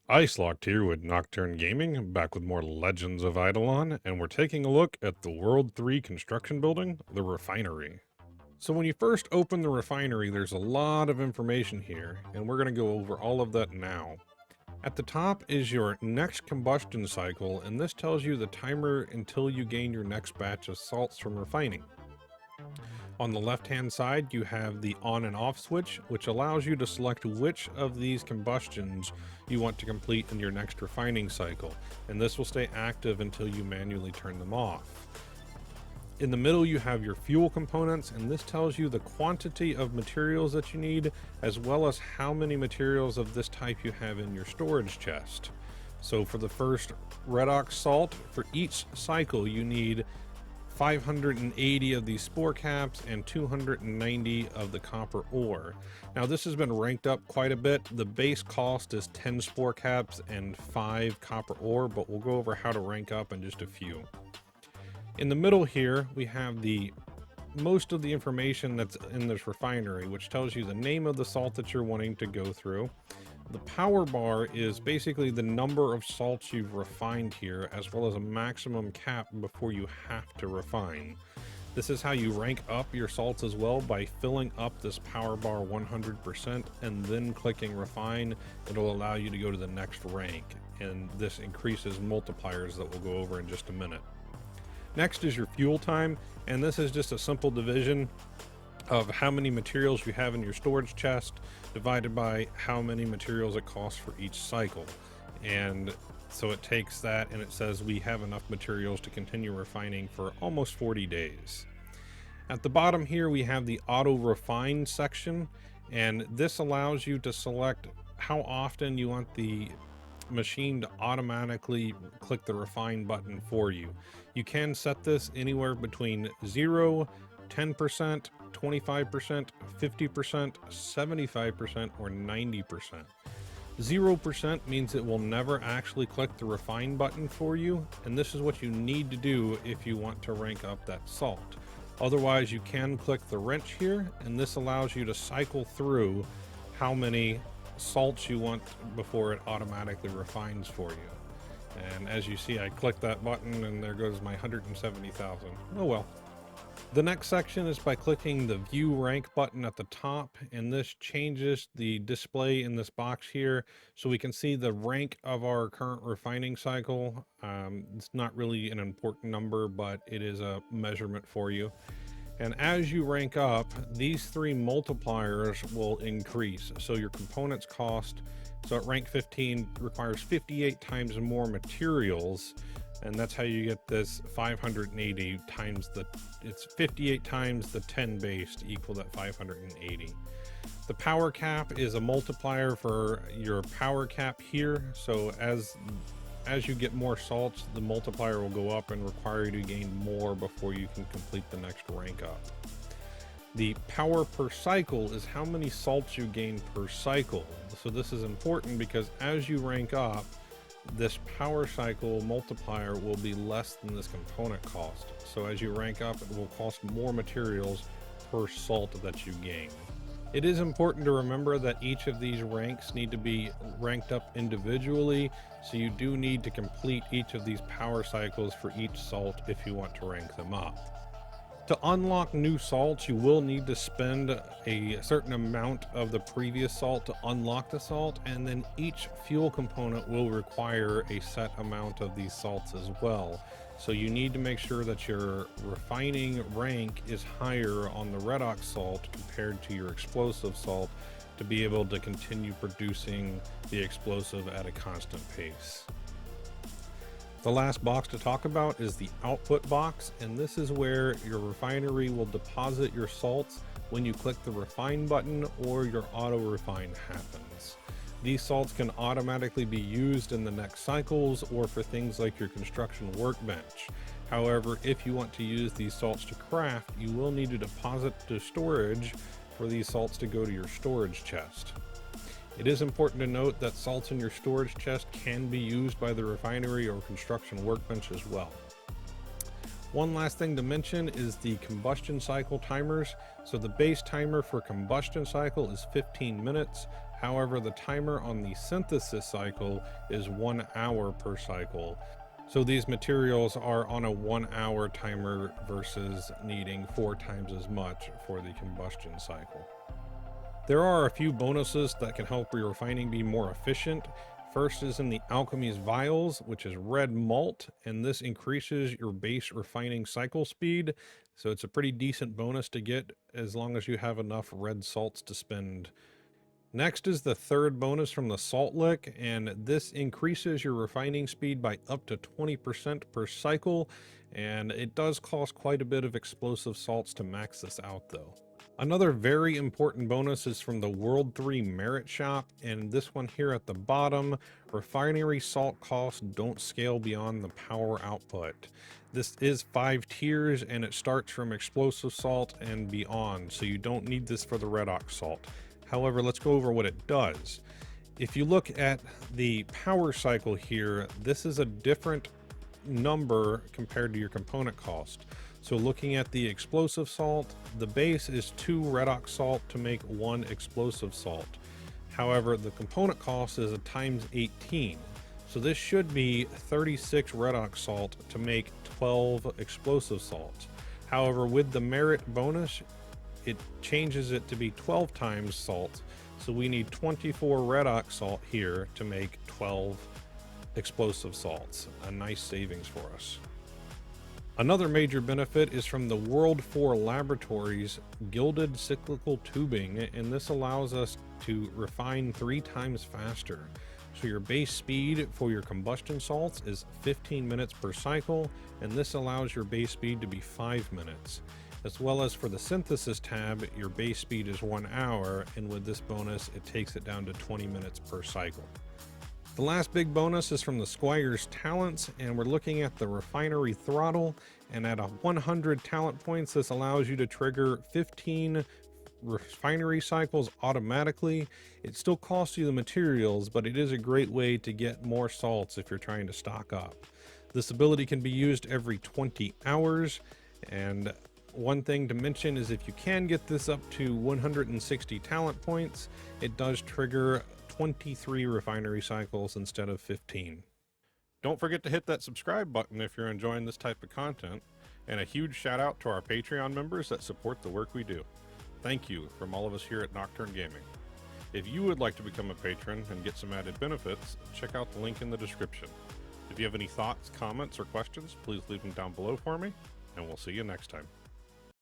Ice Locked here with Nocturne Gaming, back with more Legends of Idleon, and we're taking a look at the World 3 construction building, the Refinery. So when you first open the Refinery, there's a lot of information here, and we're going to go over all of that now. At the top is your next combustion cycle, and this tells you the timer until you gain your next batch of salts from refining. On the left-hand side, you have the on and off switch, which allows you to select which of these combustions you want to complete in your next refining cycle, and this will stay active until you manually turn them off. In the middle, you have your fuel components, and this tells you the quantity of materials that you need, as well as how many materials of this type you have in your storage chest. So for the first redox salt, for each cycle, you need 580 of these spore caps and 290 of the copper ore. Now this has been ranked up quite a bit. The base cost is 10 spore caps and 5 copper ore, but we'll go over how to rank up in just a few. In the middle here, we have most of the information that's in this refinery, which tells you the name of the salt that you're wanting to go through. The power bar is basically the number of salts you've refined here, as well as a maximum cap before you have to refine. This is how you rank up your salts as well, by filling up this power bar 100% and then clicking refine. It'll allow you to go to the next rank, and this increases multipliers that we'll go over in just a minute. Next is your fuel time, and this is just a simple division of how many materials you have in your storage chest divided by how many materials it costs for each cycle. And so it takes that and it says we have enough materials to continue refining for almost 40 days. At the bottom here, we have the auto refine section, and this allows you to select how often you want the machine to automatically click the refine button for you. You can set this anywhere between 0, 10%, 25%, 50%, 75%, or 90%. 0% means it will never actually click the refine button for you, and this is what you need to do if you want to rank up that salt. Otherwise, you can click the wrench here, and this allows you to cycle through how many salts you want before it automatically refines for you. And as you see, I click that button and there goes my 170,000. Oh well. The next section is by clicking the view rank button at the top, and this changes the display in this box here so we can see the rank of our current refining cycle. It's not really an important number, but it is a measurement for you. And as you rank up, these 3 multipliers will increase. So your components cost, so at rank 15, requires 58 times more materials. And that's how you get this 580 times it's 58 times the 10 base to equal that 580. The power cap is a multiplier for your power cap here. So as you get more salts, the multiplier will go up and require you to gain more before you can complete the next rank up. The power per cycle is how many salts you gain per cycle. So this is important because as you rank up, this power cycle multiplier will be less than this component cost. So as you rank up, it will cost more materials per salt that you gain. It is important to remember that each of these ranks need to be ranked up individually, so you do need to complete each of these power cycles for each salt if you want to rank them up. To unlock new salts, you will need to spend a certain amount of the previous salt to unlock the salt, and then each fuel component will require a set amount of these salts as well. So you need to make sure that your refining rank is higher on the redox salt compared to your explosive salt to be able to continue producing the explosive at a constant pace. The last box to talk about is the output box, and this is where your refinery will deposit your salts when you click the refine button or your auto refine happens. These salts can automatically be used in the next cycles or for things like your construction workbench. However, if you want to use these salts to craft, you will need to deposit to storage for these salts to go to your storage chest. It is important to note that salts in your storage chest can be used by the refinery or construction workbench as well. One last thing to mention is the combustion cycle timers. So the base timer for combustion cycle is 15 minutes. However, the timer on the synthesis cycle is 1 hour per cycle. So these materials are on a 1 hour timer versus needing 4 times as much for the combustion cycle. There are a few bonuses that can help your refining be more efficient. First is in the Alchemy's Vials, which is red malt, and this increases your base refining cycle speed. So it's a pretty decent bonus to get as long as you have enough red salts to spend. Next is the third bonus from the salt lick, and this increases your refining speed by up to 20% per cycle, and it does cost quite a bit of explosive salts to max this out though. Another very important bonus is from the World 3 Merit Shop, and this one here at the bottom, refinery salt costs don't scale beyond the power output. This is 5 tiers and it starts from explosive salt and beyond, so you don't need this for the redox salt. However, let's go over what it does. If you look at the power cycle here, this is a different number compared to your component cost. So looking at the explosive salt, the base is 2 redox salt to make 1 explosive salt. However, the component cost is a times 18. So this should be 36 redox salt to make 12 explosive salts. However, with the merit bonus, it changes it to be 12 times salt, so we need 24 redox salt here to make 12 explosive salts. A nice savings for us. Another major benefit is from the World 4 Laboratories gilded cyclical tubing, and this allows us to refine 3 times faster. So your base speed for your combustion salts is 15 minutes per cycle, and this allows your base speed to be 5 minutes. As well as for the synthesis tab, your base speed is 1 hour, and with this bonus, it takes it down to 20 minutes per cycle. The last big bonus is from the Squire's Talents, and we're looking at the Refinery Throttle, and at 100 talent points, this allows you to trigger 15 refinery cycles automatically. It still costs you the materials, but it is a great way to get more salts if you're trying to stock up. This ability can be used every 20 hours, and one thing to mention is if you can get this up to 160 talent points, it does trigger 23 refinery cycles instead of 15. Don't forget to hit that subscribe button if you're enjoying this type of content, and a huge shout out to our Patreon members that support the work we do. Thank you from all of us here at Nocturne Gaming. If you would like to become a patron and get some added benefits, check out the link in the description. If you have any thoughts, comments, or questions, please leave them down below for me, and we'll see you next time.